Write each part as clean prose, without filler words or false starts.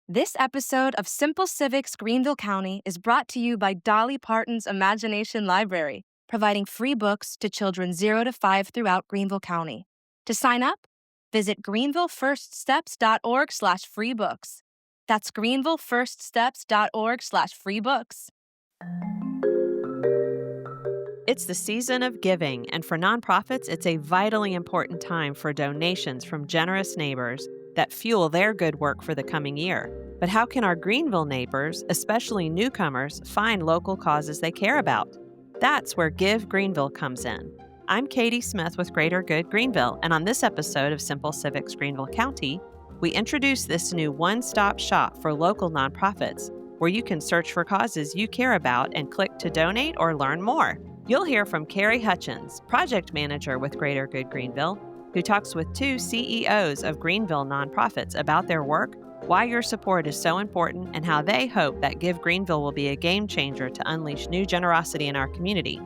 This episode of Simple Civics Greenville County is brought to you by Dolly Parton's Imagination Library, providing free books to children 0 to 5 throughout Greenville County. To sign up, visit greenvillefirststeps.org/free books. That's greenvillefirststeps.org/free books. It's the season of giving, and for nonprofits, it's a vitally important time for donations from generous neighbors that fuel their good work for the coming year. But how can our Greenville neighbors, especially newcomers, find local causes they care about? That's where Give Greenville comes in. I'm Katie Smith with Greater Good Greenville, and on this episode of Simple Civics Greenville County, we introduce this new one-stop shop for local nonprofits, where you can search for causes you care about and click to donate or learn more. You'll hear from Carrie Hutchins, project manager with Greater Good Greenville, who talks with two CEOs of Greenville nonprofits about their work, why your support is so important, and how they hope that Give Greenville will be a game changer to unleash new generosity in our community.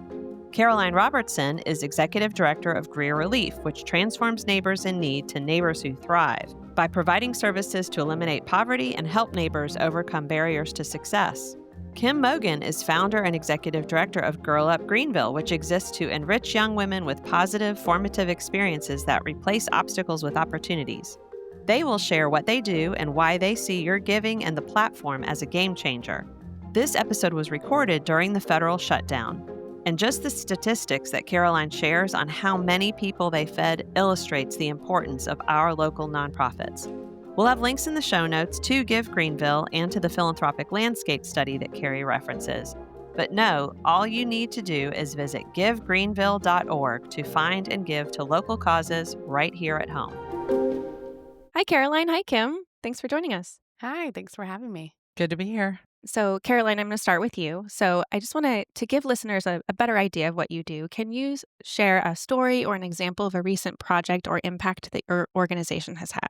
Caroline Robertson is executive director of Greer Relief, which transforms neighbors in need to neighbors who thrive by providing services to eliminate poverty and help neighbors overcome barriers to success. Kim Mogan is founder and executive director of GirlUp Greenville, which exists to enrich young women with positive, formative experiences that replace obstacles with opportunities. They will share what they do and why they see your giving and the platform as a game changer. This episode was recorded during the federal shutdown, and just the statistics that Caroline shares on how many people they fed illustrates the importance of our local nonprofits. We'll have links in the show notes to Give Greenville and to the philanthropic landscape study that Carrie references. But know, all you need to do is visit givegreenville.org to find and give to local causes right here at home. Hi, Caroline. Hi, Kim. Thanks for joining us. Hi, thanks for having me. Good to be here. So, Caroline, I'm going to start with you. So, I just want to give listeners a better idea of what you do. Can you share a story or an example of a recent project or impact that your organization has had?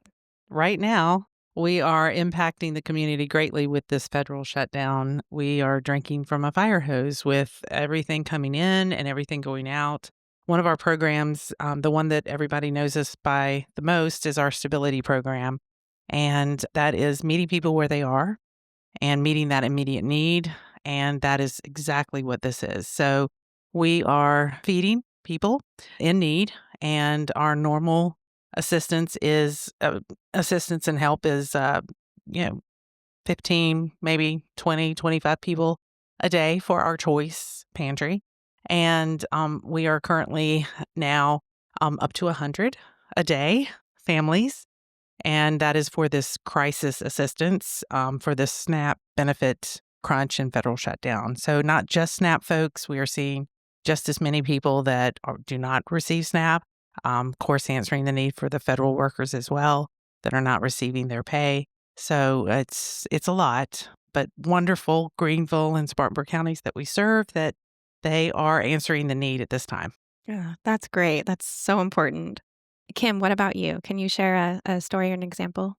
Right now, we are impacting the community greatly with this federal shutdown. We are drinking from a fire hose with everything coming in and everything going out. One of our programs, the one that everybody knows us by the most, is our stability program. And that is meeting people where they are and meeting that immediate need. And that is exactly what this is. So we are feeding people in need, and our normal assistance and help is 15, maybe 20, 25 people a day for our choice pantry. And we are currently now up to 100 a day families. And that is for this crisis assistance for this SNAP benefit crunch and federal shutdown. So not just SNAP folks, we are seeing just as many people that do not receive SNAP. Of course, answering the need for the federal workers as well that are not receiving their pay. So it's a lot, but wonderful Greenville and Spartanburg counties that we serve, that they are answering the need at this time. Yeah, that's great. That's so important. Kim, what about you? Can you share a story or an example?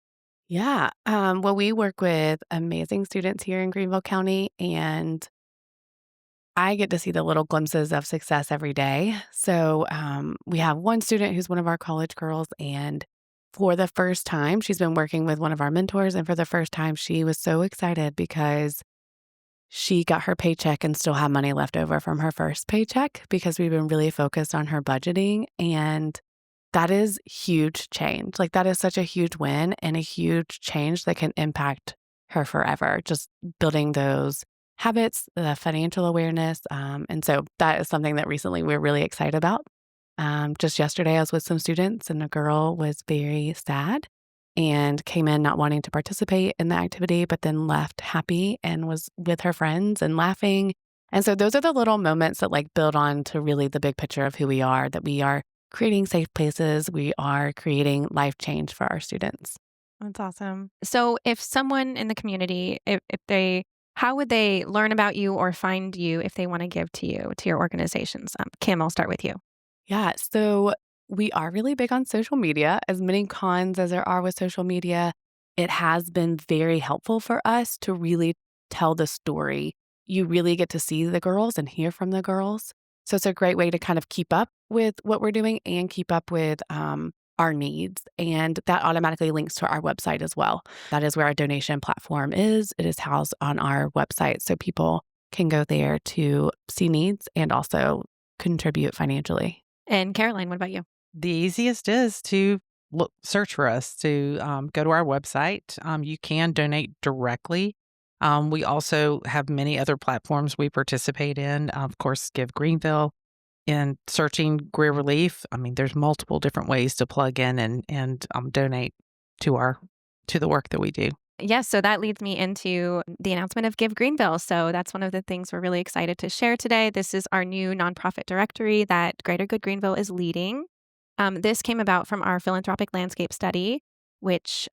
Yeah. Well, we work with amazing students here in Greenville County, and I get to see the little glimpses of success every day. So we have one student who's one of our college girls, and for the first time, she's been working with one of our mentors, and for the first time, she was so excited because she got her paycheck and still had money left over from her first paycheck, because we've been really focused on her budgeting, and that is huge change. Like, that is such a huge win and a huge change that can impact her forever, just building those habits, the financial awareness. And so that is something that recently we're really excited about. Just yesterday, I was with some students, and a girl was very sad and came in not wanting to participate in the activity, but then left happy and was with her friends and laughing. And so those are the little moments that build on to really the big picture of who we are, that we are creating safe places. We are creating life change for our students. That's awesome. So if someone in the community, how would they learn about you or find you if they want to give to you, to your organizations? Kim, I'll start with you. Yeah, so we are really big on social media. As many cons as there are with social media, it has been very helpful for us to really tell the story. You really get to see the girls and hear from the girls. So it's a great way to kind of keep up with what we're doing and keep up with our our needs. And that automatically links to our website as well. That is where our donation platform is. It is housed on our website. So people can go there to see needs and also contribute financially. And Caroline, what about you? The easiest is to search for us, to go to our website. You can donate directly. We also have many other platforms we participate in. Of course, Give Greenville. In searching Greer Relief, I mean, there's multiple different ways to plug in and donate to the work that we do. Yes, so that leads me into the announcement of Give Greenville. So that's one of the things we're really excited to share today. This is our new nonprofit directory that Greater Good Greenville is leading. This came about from our philanthropic landscape study, which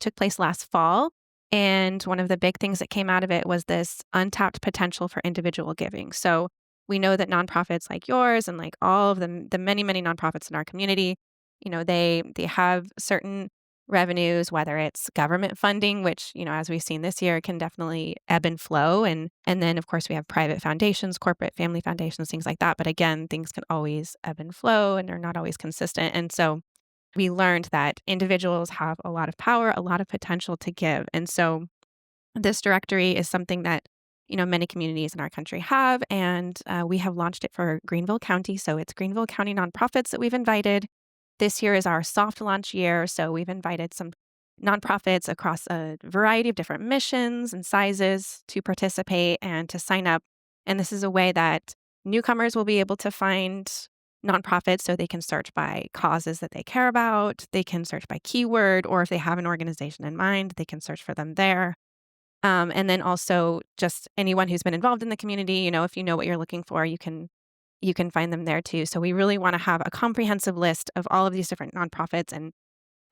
took place last fall. And one of the big things that came out of it was this untapped potential for individual giving. So we know that nonprofits like yours and like all of the many, many nonprofits in our community, they have certain revenues, whether it's government funding, which, as we've seen this year, can definitely ebb and flow. And then, of course, we have private foundations, corporate family foundations, things like that. But again, things can always ebb and flow and they're not always consistent. And so we learned that individuals have a lot of power, a lot of potential to give. And so this directory is something that many communities in our country have, and we have launched it for Greenville County. So it's Greenville County nonprofits that we've invited. This year is our soft launch year, so we've invited some nonprofits across a variety of different missions and sizes to participate and to sign up. And this is a way that newcomers will be able to find nonprofits, so they can search by causes that they care about. They can search by keyword, or if they have an organization in mind, they can search for them there. And then also just anyone who's been involved in the community, if you know what you're looking for, you can find them there too. So we really want to have a comprehensive list of all of these different nonprofits,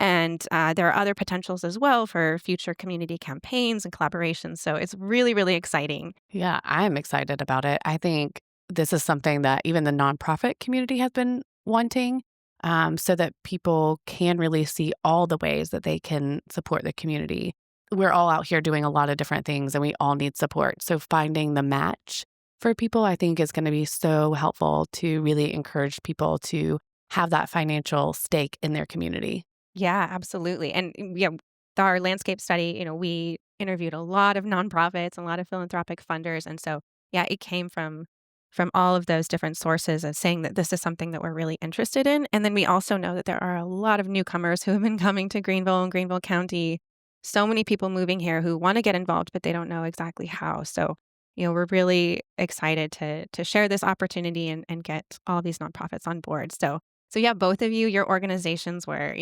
and there are other potentials as well for future community campaigns and collaborations. So it's really, really exciting. Yeah, I'm excited about it. I think this is something that even the nonprofit community has been wanting, so that people can really see all the ways that they can support the community. We're all out here doing a lot of different things and we all need support. So finding the match for people, I think, is going to be so helpful to really encourage people to have that financial stake in their community. Yeah, absolutely. And our landscape study, we interviewed a lot of nonprofits, a lot of philanthropic funders. And so, it came from all of those different sources of saying that this is something that we're really interested in. And then we also know that there are a lot of newcomers who have been coming to Greenville and Greenville County. So many people moving here who want to get involved, but they don't know exactly how. So, we're really excited to share this opportunity and get all these nonprofits on board. So yeah, both of you, your organizations were,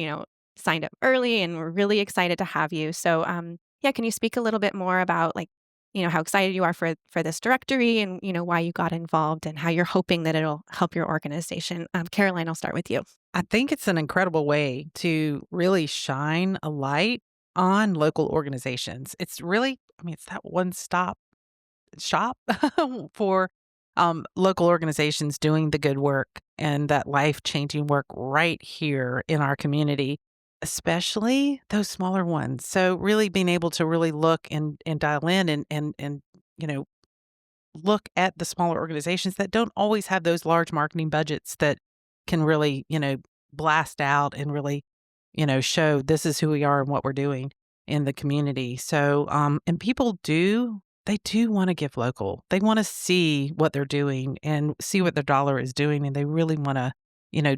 signed up early, and we're really excited to have you. So, can you speak a little bit more about how excited you are for this directory and, why you got involved and how you're hoping that it'll help your organization? Caroline, I'll start with you. I think it's an incredible way to really shine a light on local organizations. It's really, it's that one-stop shop for local organizations doing the good work and that life-changing work right here in our community, especially those smaller ones. So really being able to really look and dial in and look at the smaller organizations that don't always have those large marketing budgets that can really, blast out and really, show this is who we are and what we're doing in the community. So, and people they do want to give local. They want to see what they're doing and see what their dollar is doing. And they really want to,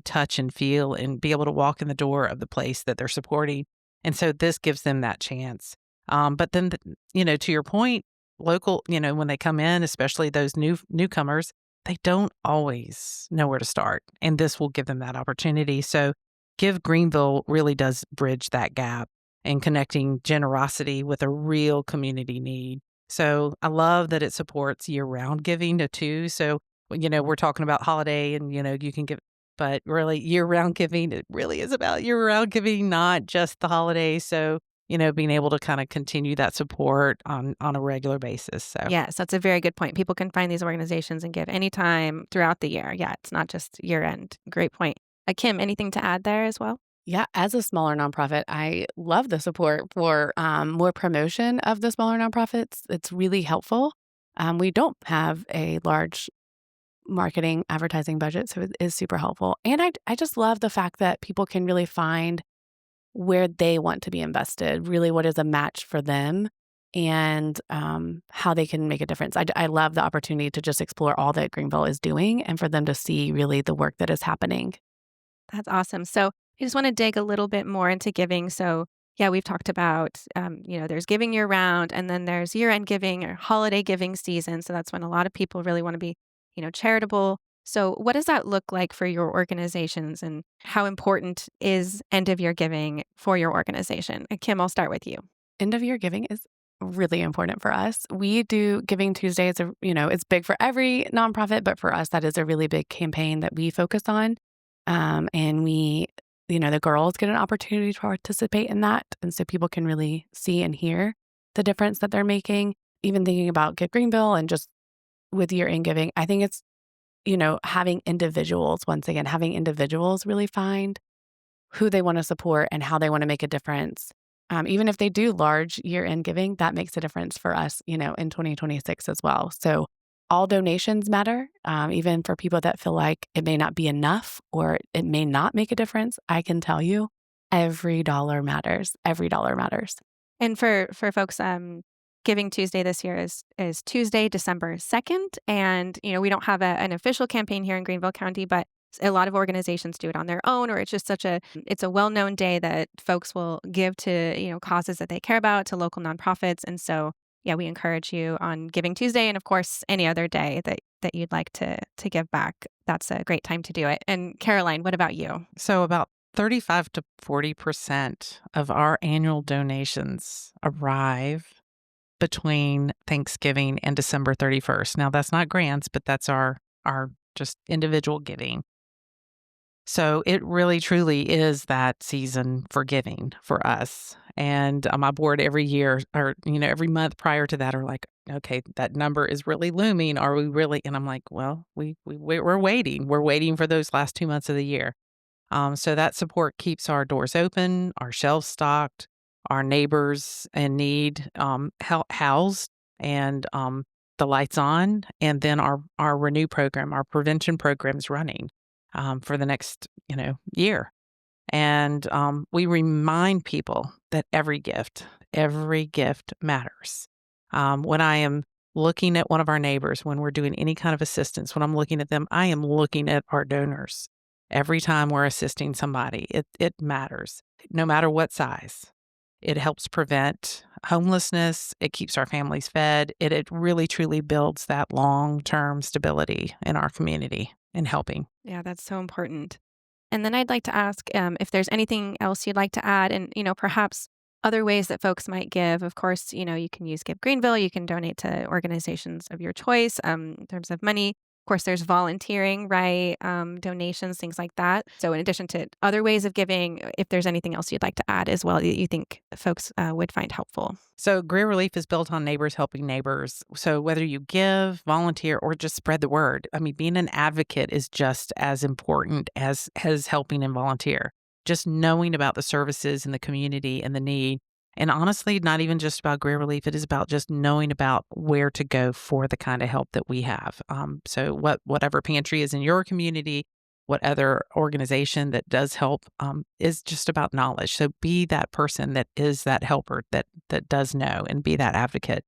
touch and feel and be able to walk in the door of the place that they're supporting. And so this gives them that chance. But then, to your point, local, when they come in, especially those newcomers, they don't always know where to start. And this will give them that opportunity. So Give Greenville really does bridge that gap and connecting generosity with a real community need. So I love that it supports year-round giving too. So, we're talking about holiday and, you can give, but really year-round giving, it really is about year-round giving, not just the holidays. So, being able to kind of continue that support on a regular basis. So Yes, that's a very good point. People can find these organizations and give anytime throughout the year. Yeah, it's not just year-end. Great point. Kim, anything to add there as well? Yeah, as a smaller nonprofit, I love the support for more promotion of the smaller nonprofits. It's really helpful. We don't have a large marketing, advertising budget. So it is super helpful. And I just love the fact that people can really find where they want to be invested, really what is a match for them, and how they can make a difference. I love the opportunity to just explore all that Greenville is doing and for them to see really the work that is happening. That's awesome. So I just want to dig a little bit more into giving. So yeah, we've talked about, there's giving year round, and then there's year-end giving or holiday giving season. So that's when a lot of people really want to be, charitable. So what does that look like for your organizations, and how important is end of year giving for your organization? Kim, I'll start with you. End of year giving is really important for us. We do Giving Tuesday. It's big for every nonprofit, but for us, that is a really big campaign that we focus on. And the girls get an opportunity to participate in that. And so people can really see and hear the difference that they're making. Even thinking about Give Greenville and just with year-end giving, I think it's, having individuals really find who they want to support and how they want to make a difference. Even if they do large year-end giving, that makes a difference for us, in 2026 as well. So all donations matter, even for people that feel like it may not be enough or it may not make a difference. I can tell you every dollar matters. Every dollar matters. And for folks, Giving Tuesday this year is Tuesday, December 2nd. And, we don't have an official campaign here in Greenville County, but a lot of organizations do it on their own, or it's just it's a well-known day that folks will give to, causes that they care about, to local nonprofits. And so, yeah, we encourage you on Giving Tuesday, and of course, any other day that you'd like to give back. That's a great time to do it. And Caroline, what about you? So about 35 to 40% of our annual donations arrive between Thanksgiving and December 31st. Now, that's not grants, but that's our just individual giving. So it really, truly is that season for giving for us. And my board every year or, every month prior to that are like, okay, that number is really looming. Are we really? And I'm like, well, we're waiting. We're waiting for those last 2 months of the year. So that support keeps our doors open, our shelves stocked, our neighbors in need housed, and the lights on. And then our Renew program, our prevention program is running for the next, year. And we remind people that every gift matters. When I am looking at one of our neighbors, when we're doing any kind of assistance, when I'm looking at them, I am looking at our donors. Every time we're assisting somebody, it matters, no matter what size. It helps prevent homelessness. It keeps our families fed. It really, truly builds that long-term stability in our community and helping. Yeah, that's so important. And then I'd like to ask if there's anything else you'd like to add, and, perhaps other ways that folks might give. Of course, you can use Give Greenville. You can donate to organizations of your choice in terms of money. Of course, there's volunteering, right? Donations, things like that. So in addition to other ways of giving, if there's anything else you'd like to add as well that you think folks would find helpful. So Greer Relief is built on neighbors helping neighbors. So whether you give, volunteer, or just spread the word, being an advocate is just as important as helping and volunteer. Just knowing about the services in the community and the need. And honestly, not even just about Greer Relief. It is about just knowing about where to go for the kind of help that we have. So whatever pantry is in your community, what other organization that does help is just about knowledge. So be that person that is that helper that does know, and be that advocate.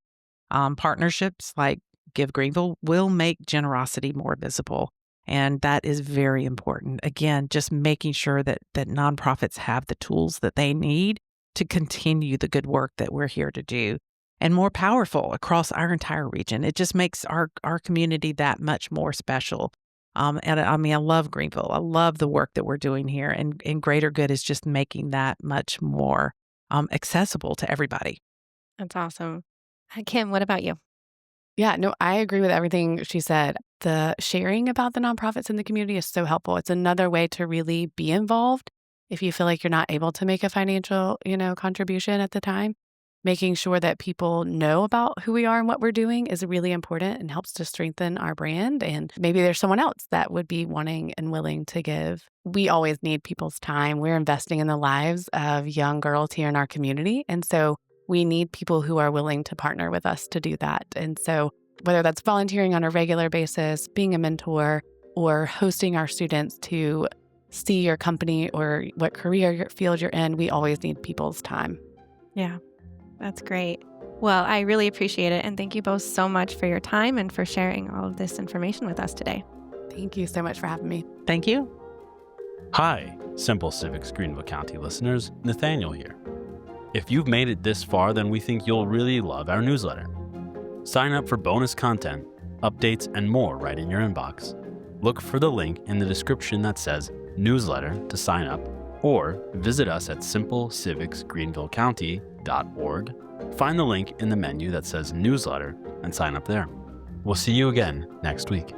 Partnerships like Give Greenville will make generosity more visible. And that is very important. Again, just making sure that nonprofits have the tools that they need to continue the good work that we're here to do, and more powerful across our entire region. It just makes our community that much more special. And I love Greenville. I love the work that we're doing here, and Greater Good is just making that much more accessible to everybody. That's awesome. Kim, what about you? Yeah, no, I agree with everything she said. The sharing about the nonprofits in the community is so helpful. It's another way to really be involved. If you feel like you're not able to make a financial, contribution at the time, making sure that people know about who we are and what we're doing is really important and helps to strengthen our brand. And maybe there's someone else that would be wanting and willing to give. We always need people's time. We're investing in the lives of young girls here in our community. And so we need people who are willing to partner with us to do that. And so whether that's volunteering on a regular basis, being a mentor, or hosting our students to see your company or what career field you're in, we always need people's time. Yeah, that's great. Well, I really appreciate it. And thank you both so much for your time and for sharing all of this information with us today. Thank you so much for having me. Thank you. Hi, Simple Civics Greenville County listeners, Nathaniel here. If you've made it this far, then we think you'll really love our newsletter. Sign up for bonus content, updates, and more right in your inbox. Look for the link in the description that says newsletter to sign up, or visit us at simplecivicgreenvillecounty.org. Find the link in the menu that says newsletter and sign up there. We'll see you again next week.